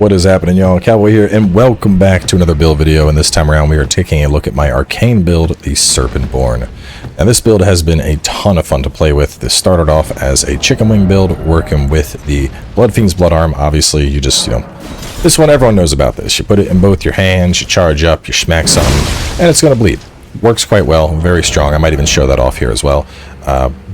What is happening, y'all? Cowboy here, and welcome back to another build video. And this time around we are taking a look at my Arcane build, the Serpentborn. Now this build has been a ton of fun to play with. This started off as a chicken wing build, working with the Blood Fiend's blood arm. Obviously, you just, this one, everyone knows about this. You put it in both your hands, you charge up, you smack something, and it's going to bleed. Works quite well, very strong. I might even show that off here as well.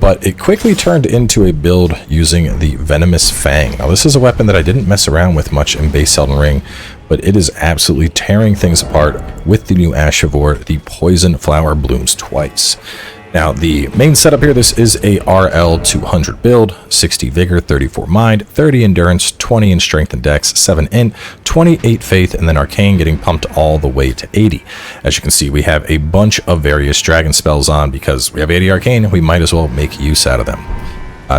But it quickly turned into a build using the Venomous Fang. Now this is a weapon that I didn't mess around with much in base Elden Ring, but it is absolutely tearing things apart with the new savor. The poison flower blooms twice. Now the main setup here, this is a RL 200 build, 60 vigor, 34 mind, 30 endurance, 20 in strength and dex, 7 int, 28 faith, and then arcane getting pumped all the way to 80. As you can see, we have a bunch of various dragon spells on because we have 80 arcane, we might as well make use out of them.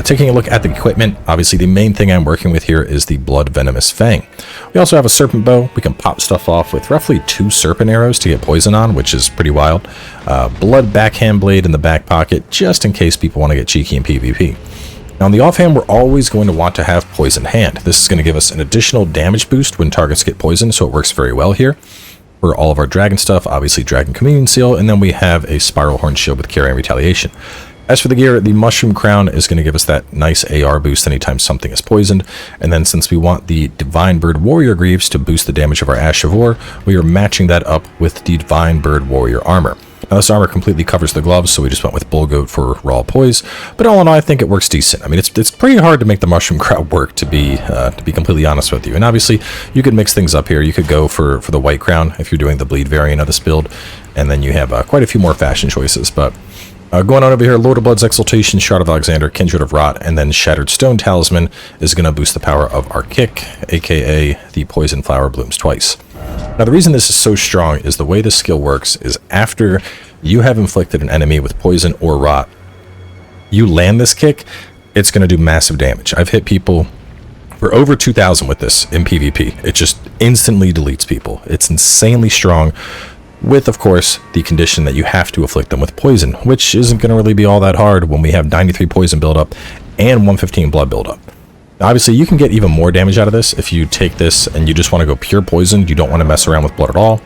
Taking a look at the equipment, obviously the main thing I'm working with here is the Blood Venomous Fang. We also have a serpent bow. We can pop stuff off with roughly 2 serpent arrows to get poison on, which is pretty wild. Blood backhand blade in the back pocket, just in case people want to get cheeky in PvP. Now on the offhand, we're always going to want to have Poison Hand. This is going to give us an additional damage boost when targets get poisoned, so it works very well here. For all of our dragon stuff, obviously Dragon Communion Seal, and then we have a Spiral Horn Shield with Carry and Retaliation. As for the gear, the Mushroom Crown is going to give us that nice AR boost anytime something is poisoned. And then since we want the Divine Bird Warrior Greaves to boost the damage of our savor, we are matching that up with the Divine Bird Warrior Armor. Now this armor completely covers the gloves, so we just went with Bull Goat for raw poise. But all in all, I think it works decent. I mean, it's pretty hard to make the Mushroom Crown work, to be completely honest with you. And obviously, you could mix things up here. You could go for the White Crown if you're doing the bleed variant of this build. And then you have quite a few more fashion choices. But going on over here, Lord of Blood's Exaltation, Shard of Alexander, Kindred of Rot, and then Shattered Stone Talisman is going to boost the power of our kick, aka the Poison Flower Blooms twice. Now the reason this is so strong is the way this skill works is after you have inflicted an enemy with poison or rot, you land this kick, it's going to do massive damage. I've hit people for over 2,000 with this in PvP. It just instantly deletes people. It's insanely strong. With, of course, the condition that you have to afflict them with poison, which isn't going to really be all that hard when we have 93 poison buildup and 115 blood buildup. Obviously, you can get even more damage out of this if you take this and you just want to go pure poison. You don't want to mess around with blood at all.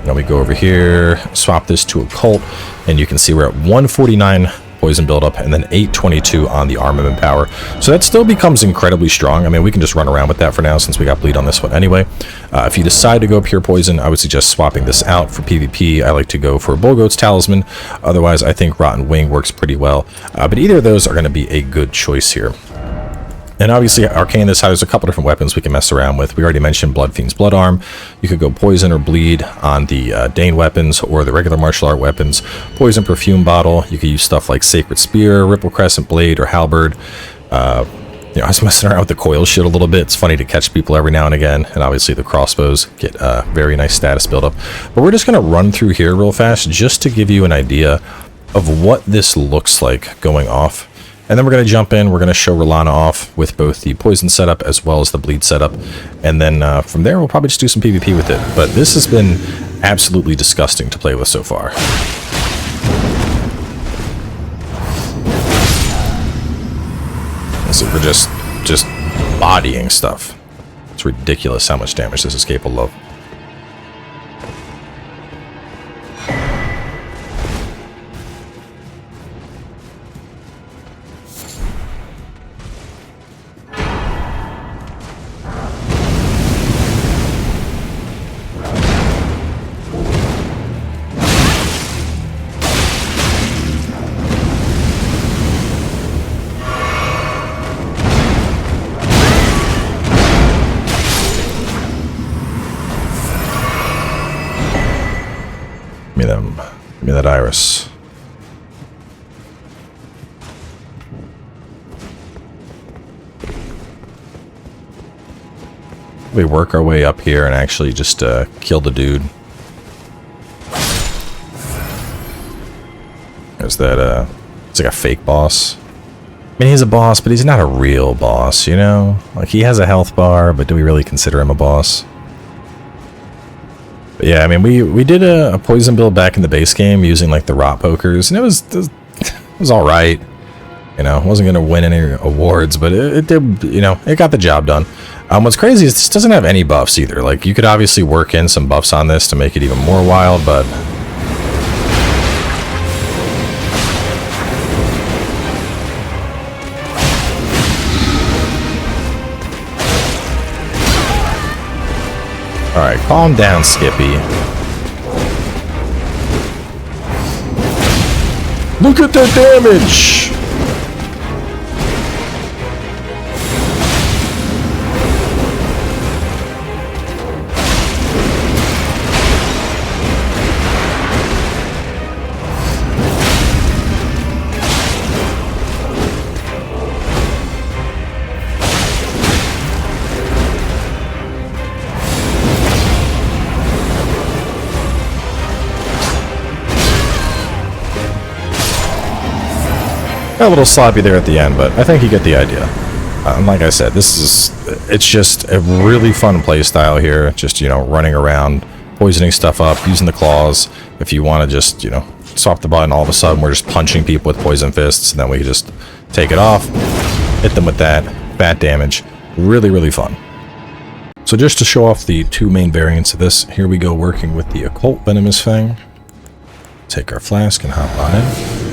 Now we go over here, swap this to Occult, and you can see we're at 149 poison buildup and then 822 on the armament power. So that still becomes incredibly strong. I mean, we can just run around with that for now since we got bleed on this one anyway. If you decide to go pure poison, I would suggest swapping this out. For PvP, I like to go for Bull Goat's Talisman. Otherwise, I think Rotten Wing works pretty well. But either of those are going to be a good choice here. And obviously, Arcane this side, there's a couple different weapons we can mess around with. We already mentioned Blood Fiend's Blood Arm. You could go Poison or Bleed on the Dane weapons or the regular martial art weapons. Poison Perfume Bottle. You could use stuff like Sacred Spear, Ripple Crescent Blade, or Halberd. I was messing around with the Coil Shield a little bit. It's funny to catch people every now and again. And obviously, the crossbows get very nice status buildup. But we're just going to run through here real fast just to give you an idea of what this looks like going off. And then we're going to jump in, we're going to show Rolana off with both the poison setup as well as the bleed setup. And then from there, we'll probably just do some PvP with it. But this has been absolutely disgusting to play with so far. So we're just bodying stuff. It's ridiculous how much damage this is capable of. Give me that iris. We work our way up here and actually just kill the dude. There's that, it's like a fake boss. I mean, he's a boss, but he's not a real boss, you know? Like, he has a health bar, but do we really consider him a boss? But yeah, I mean, we did a poison build back in the base game using, like, the rot pokers, and it was alright. You know, wasn't going to win any awards, but it did, you know, it got the job done. What's crazy is this doesn't have any buffs either. Like, you could obviously work in some buffs on this to make it even more wild, but... Alright, calm down, Skippy. Look at that damage! A little sloppy there at the end, but I think you get the idea. And like I said, it's just a really fun play style here. Just, you know, running around, poisoning stuff up, using the claws. If you want to just, you know, swap the button, all of a sudden we're just punching people with poison fists, and then we can just take it off, hit them with that, fat damage. Really, really fun. So just to show off the two main variants of this, here we go working with the Occult Venomous Fang. Take our flask and hop on in.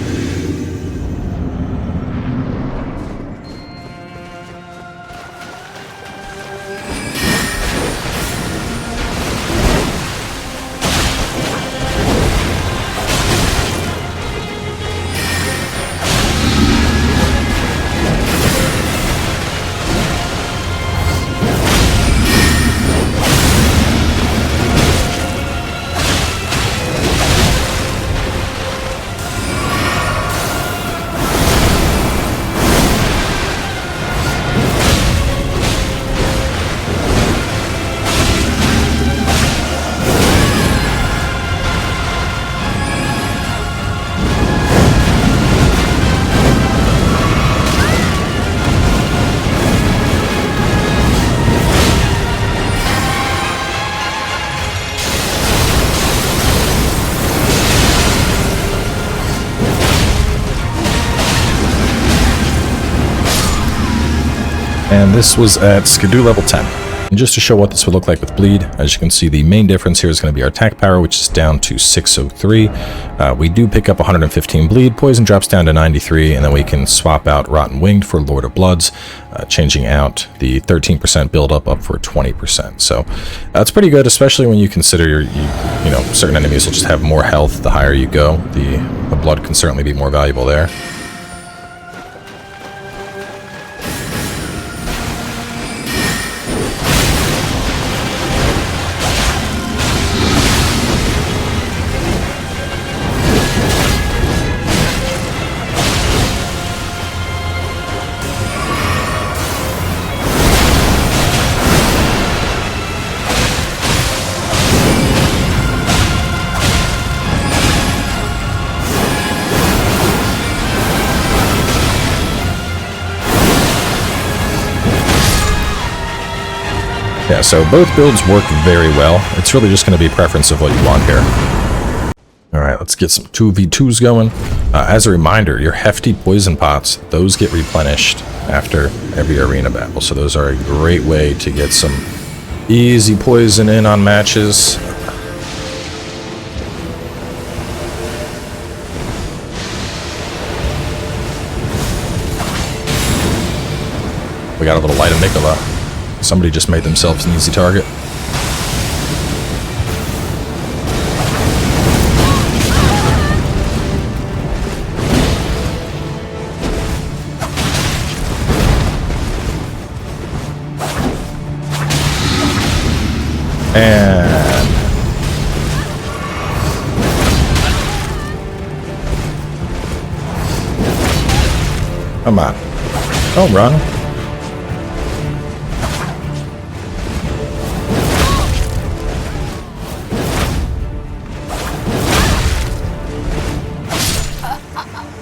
And this was at Skidoo level 10. And just to show what this would look like with bleed, as you can see, the main difference here is going to be our attack power, which is down to 603. We do pick up 115 bleed, poison drops down to 93, and then we can swap out Rotten Winged for Lord of Bloods, changing out the 13% build up for 20%. So that's pretty good, especially when you consider you know, certain enemies will just have more health the higher you go. The blood can certainly be more valuable there. Yeah, so both builds work very well. It's really just going to be preference of what you want here. Alright, let's get some 2v2s going. As a reminder, your hefty poison pots, those get replenished after every arena battle. So those are a great way to get some easy poison in on matches. We got a little light of Miquella. Somebody just made themselves an easy target. And come on, don't run.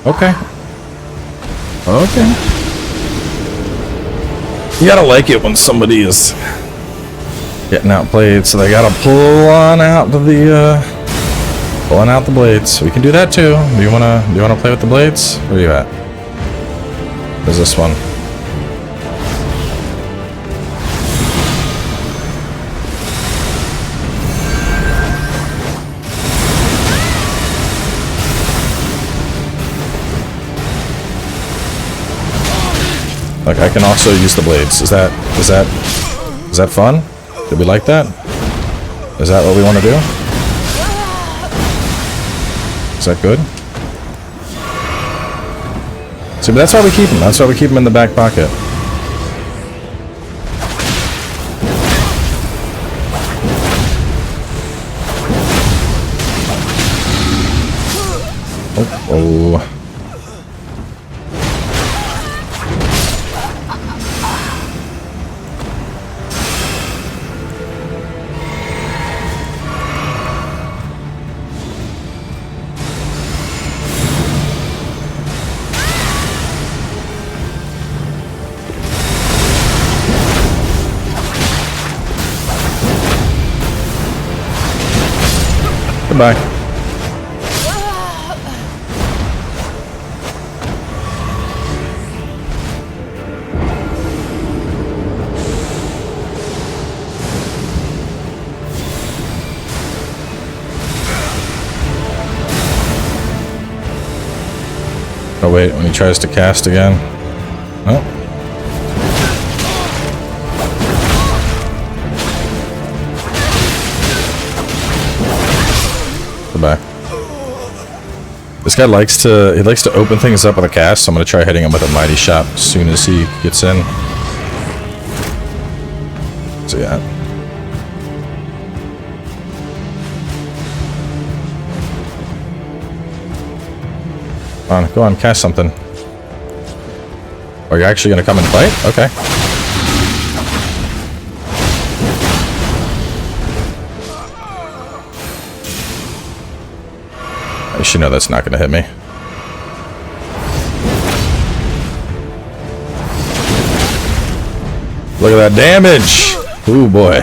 Okay. Okay. You gotta like it when somebody is getting outplayed, so they gotta pull on out the pulling out the blades. We can do that too. Do you wanna play with the blades? Where are you at? Where's this one? Like, I can also use the blades. Is that fun? Did we like that? Is that what we want to do? Is that good? See, but that's why we keep them. That's why we keep them in the back pocket. Oh. Goodbye. Oh wait, when he tries to cast again. Oh. Goodbye. This guy likes to open things up with a cast, so I'm gonna try hitting him with a mighty shot as soon as he gets in. So yeah. Go on, cast something. Are you actually gonna come and fight? Okay. I should know that's not gonna hit me. Look at that damage! Ooh boy.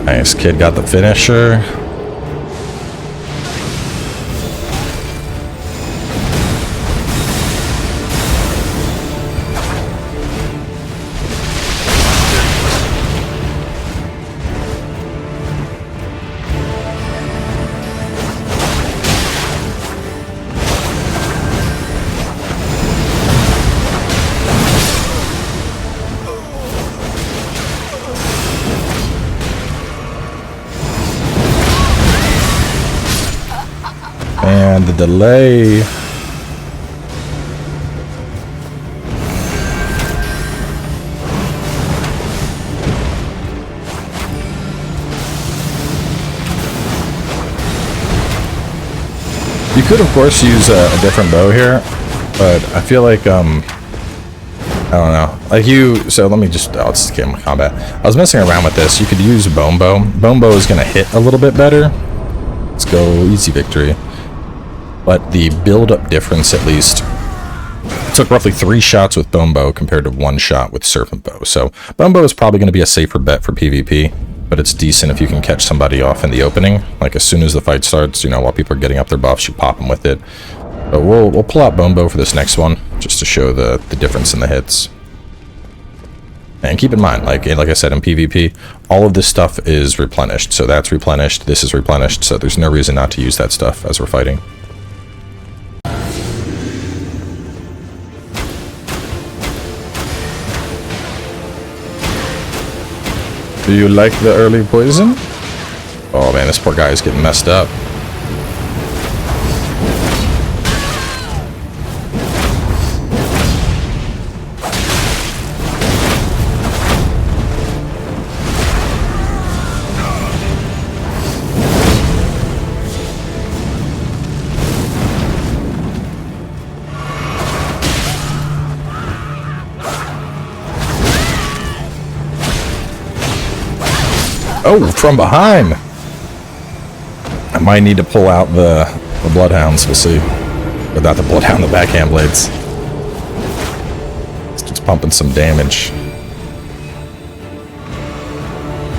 Nice, kid got the finisher. And the delay. You could, of course, use a different bow here, but I feel like, I don't know. Like so let me just, let's get in combat. I was messing around with this. You could use bone bow. Bone bow is going to hit a little bit better. Let's go easy victory. But the build-up difference, at least, took roughly 3 shots with bone bow compared to 1 shot with serpent bow. So bone bow is probably going to be a safer bet for PvP, but it's decent if you can catch somebody off in the opening. Like as soon as the fight starts, you know, while people are getting up their buffs, you pop them with it. But we'll pull out bone bow for this next one, just to show the difference in the hits. And keep in mind, like I said, in PvP, all of this stuff is replenished. So that's replenished, this is replenished, so there's no reason not to use that stuff as we're fighting. Do you like the early poison? Oh man, this poor guy is getting messed up. Oh, from behind! I might need to pull out the bloodhounds, we'll see. Without the bloodhound, the backhand blades. It's just pumping some damage.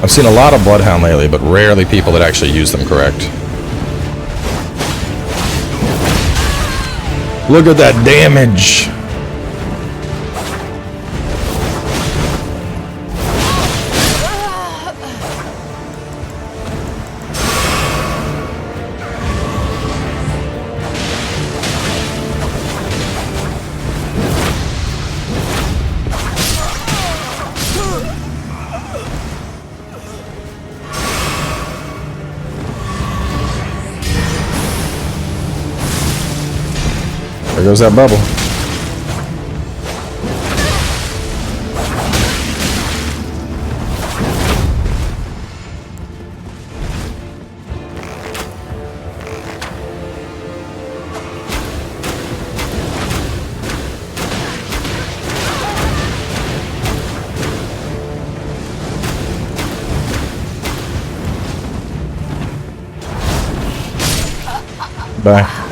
I've seen a lot of Bloodhound lately, but rarely people that actually use them correct. Look at that damage! There goes that bubble. Bye.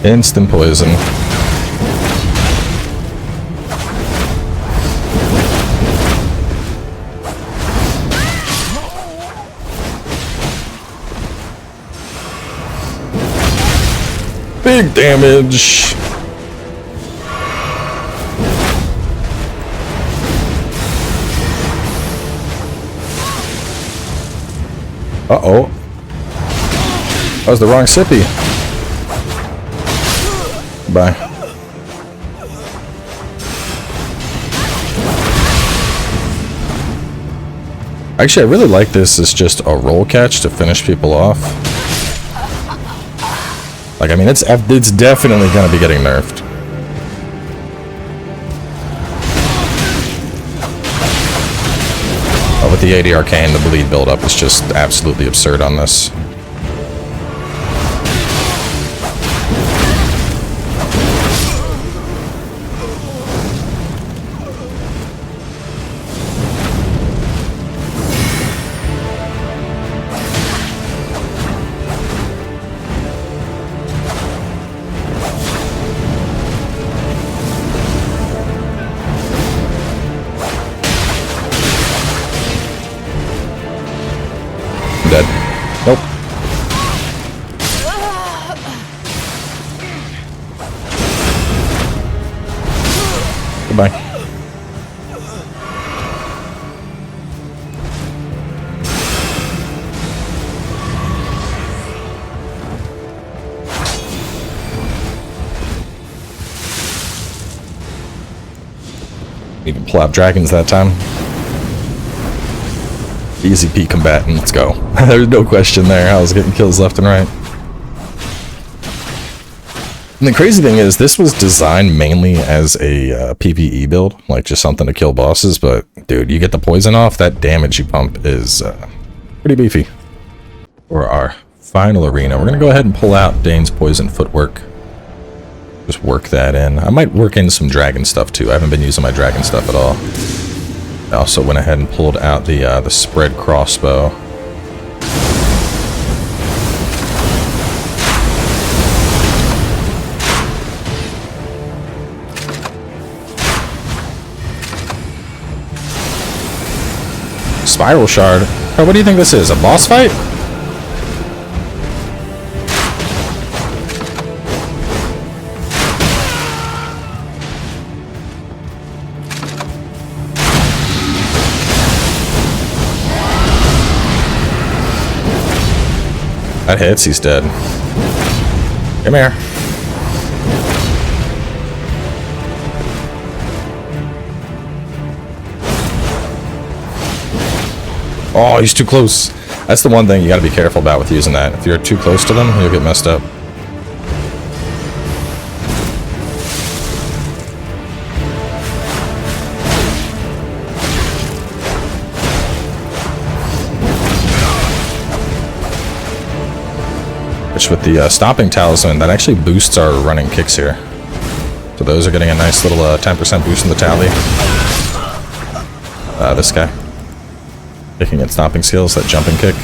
Instant poison. Big damage. Uh-oh. That was the wrong sippy. Bye. Actually, I really like this as just a roll catch to finish people off. Like, I mean, it's definitely going to be getting nerfed. But with the AD Arcane, the bleed buildup is just absolutely absurd on this. Dead. Nope. Goodbye. Even pull out dragons that time. Easy P combatant, let's go. There's no question there. I was getting kills left and right. And the crazy thing is, this was designed mainly as a PvE build, like just something to kill bosses, but dude, you get the poison off, that damage you pump is pretty beefy. For our final arena, we're going to go ahead and pull out Dane's poison footwork. Just work that in. I might work in some dragon stuff too. I haven't been using my dragon stuff at all. I also went ahead and pulled out the spread crossbow. Spiral shard? Oh, what do you think this is? A boss fight? That hits, he's dead. Come here. Oh, he's too close. That's the one thing you gotta be careful about with using that. If you're too close to them, you'll get messed up. Which with the stopping talisman, that actually boosts our running kicks here. So those are getting a nice little 10% boost in the tally. This guy. Kicking and stopping skills, that jumping kick.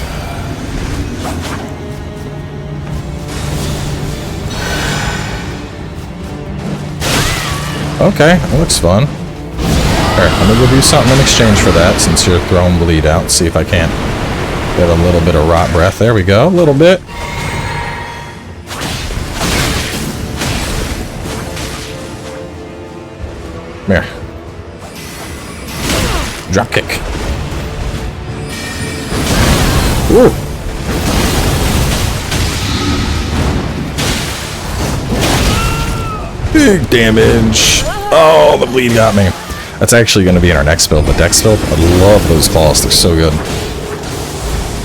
Okay, that looks fun. Alright, I'm gonna give you something in exchange for that, since you're throwing bleed out. See if I can't get a little bit of rot breath. There we go, a little bit. Come here. Drop kick. Ooh. Big damage. Oh, the bleed got me. That's actually going to be in our next build, the Dex build. I love those claws. They're so good.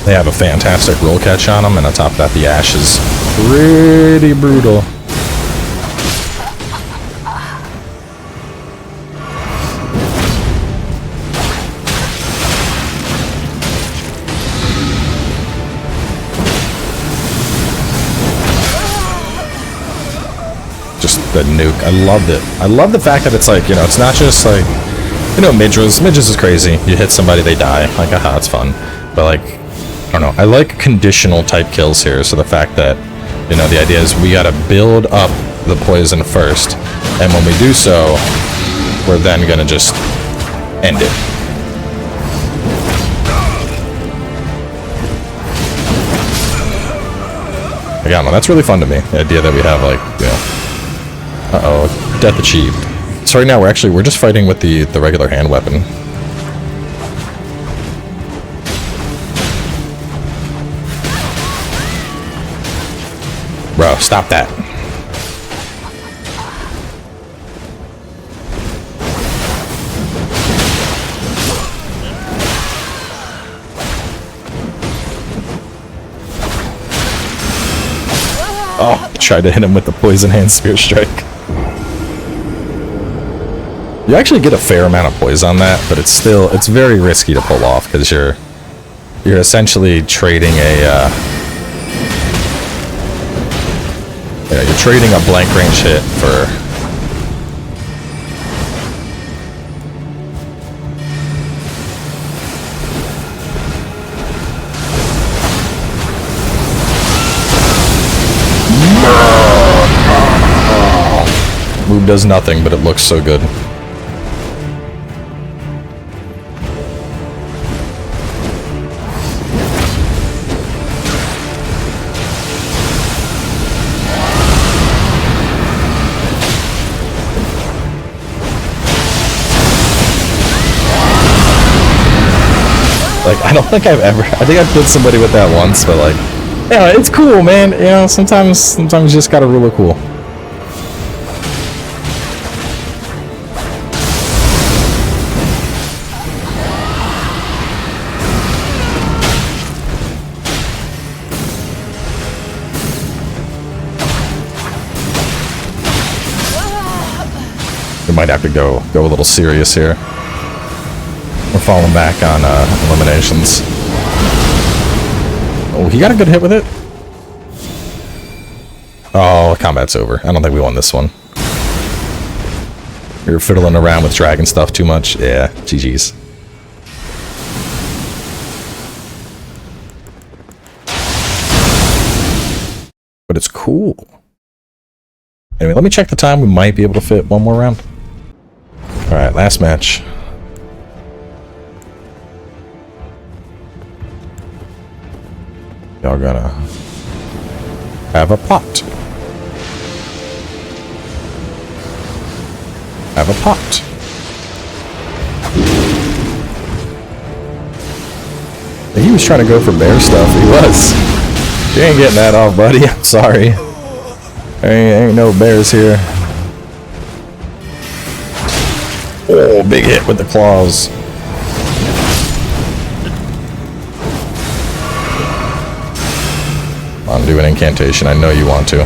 They have a fantastic roll catch on them, and on top of that, the ash is pretty brutal. The nuke. I loved it. I love the fact that it's like, you know, it's not just like, you know, Midges is crazy. You hit somebody, they die. Like, aha, it's fun. But like, I don't know. I like conditional type kills here. So the fact that, you know, the idea is we gotta build up the poison first. And when we do so, we're then gonna just end it. Again, well, that's really fun to me. The idea that we have like, you know, uh-oh, death achieved. So right now we're just fighting with the regular hand weapon. Bro, stop that. Oh, tried to hit him with the poison hand spear strike. You actually get a fair amount of poise on that, but it's very risky to pull off because you're essentially trading you're trading a blank range hit for move does nothing, but it looks so good. Like, I don't think I've ever... I think I've killed somebody with that once, but like... Yeah, it's cool, man. You know, sometimes you just gotta rule it cool. We might have to go a little serious here. We're falling back on eliminations. Oh, he got a good hit with it. Oh, combat's over. I don't think we won this one. We were fiddling around with dragon stuff too much. Yeah, GG's. But it's cool. Anyway, let me check the time. We might be able to fit one more round. Alright, last match. Y'all gonna have a pot. Have a pot. He was trying to go for bear stuff. He was. You ain't getting that off, buddy. I'm sorry. Ain't no bears here. Oh, big hit with the claws. Come on, do an incantation. I know you want to.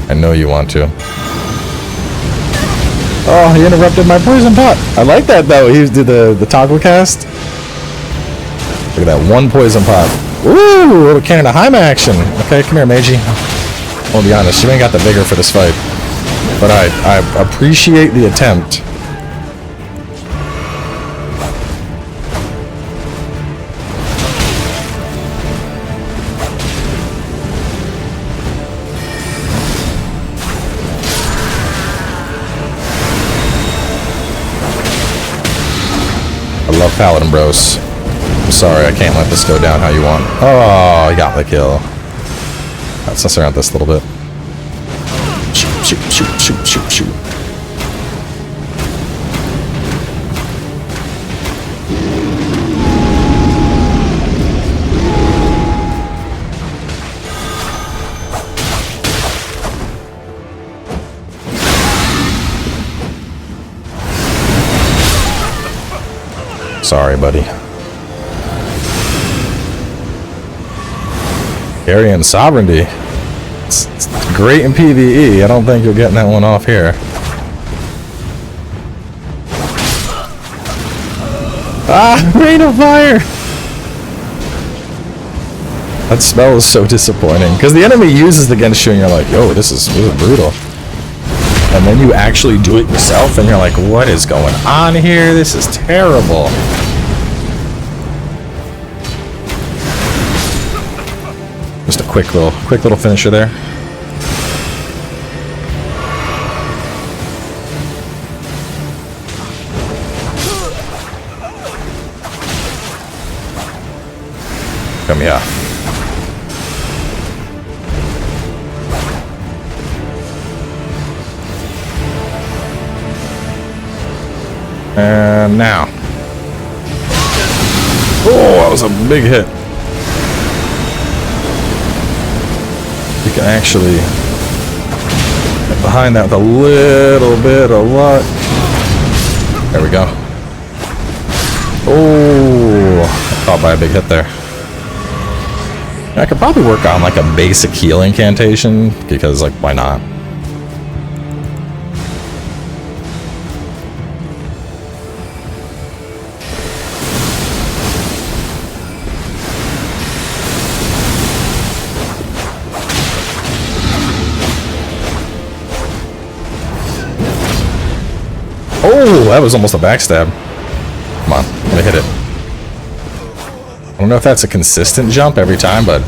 I know you want to. Oh, he interrupted my poison pot. I like that, though. He did the toggle cast. Look at that one poison pot. Ooh, little cannon of Haima action. Okay, come here, Meiji. I'll be honest, you ain't got the vigor for this fight. But I appreciate the attempt. I love Paladin Bros. I'm sorry, I can't let this go down how you want. Oh, I got the kill. Let's mess around this a little bit. Shoot, shoot, shoot, shoot, shoot, shoot. Sorry, buddy. Aryan Sovereignty. It's great in PvE. I don't think you're getting that one off here. Ah! Rain of Fire! That spell is so disappointing. Because the enemy uses it against you and you're like, yo, this is brutal. And then you actually do it yourself and you're like, what is going on here? This is terrible. Just a quick little finisher there. Come here. And now. Oh, that was a big hit. You can actually get behind that with a little bit of luck. There we go. Oh, caught by a big hit there. I could probably work on like a basic heal incantation because, like, why not? Oh, that was almost a backstab. Come on, I'm gonna hit it. I don't know if that's a consistent jump every time, but I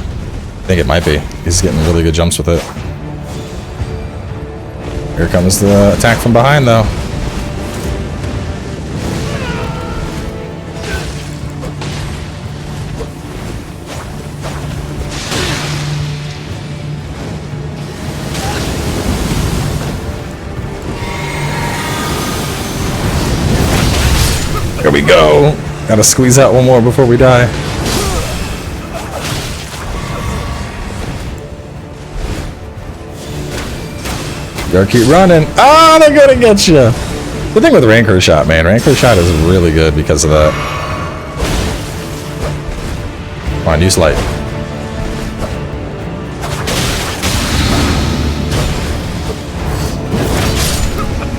think it might be. He's getting really good jumps with it. Here comes the attack from behind, though. Here we go. Gotta squeeze out one more before we die. You gotta keep running. Ah, they're gonna get you. The thing with Rancor Shot, man. Rancor Shot is really good because of that. Come on, use light.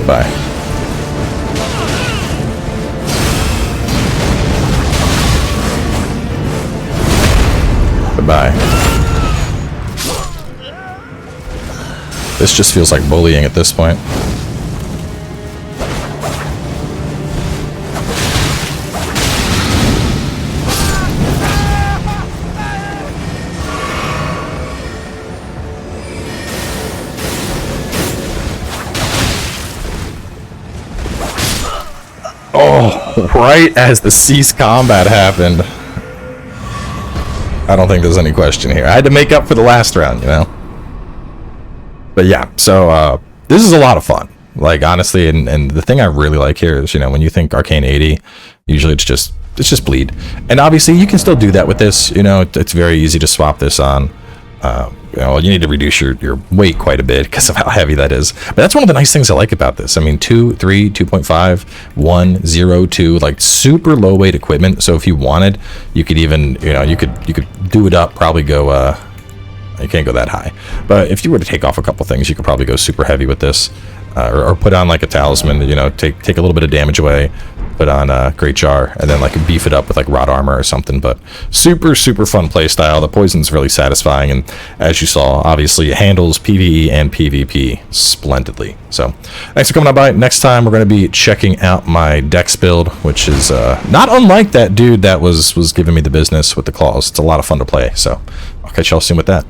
Bye. Goodbye. This just feels like bullying at this point. Oh, right as the cease combat happened. I don't think there's any question here. I had to make up for the last round, you know? But yeah, so this is a lot of fun. Like, honestly, and the thing I really like here is, you know, when you think Arcane 80, usually it's just bleed. And obviously, you can still do that with this. You know, it's very easy to swap this on. You need to reduce your weight quite a bit because of how heavy that is. But that's one of the nice things I like about this. I mean, 2, 3, 2.5, 1, 0, 2, like super low weight equipment. So if you wanted, you could even, you could do it up, probably go, you can't go that high. But if you were to take off a couple things, you could probably go super heavy with this. Or put on like a talisman, take a little bit of damage away, put on a great jar, and then like beef it up with like rod armor or something. But super fun play style. The poison's really satisfying, and as you saw, obviously it handles PvE and PvP splendidly. So thanks for coming on by. Next time we're going to be checking out my Dex build, which is not unlike that dude that was giving me the business with the claws. It's a lot of fun to play, so I'll catch y'all soon with that.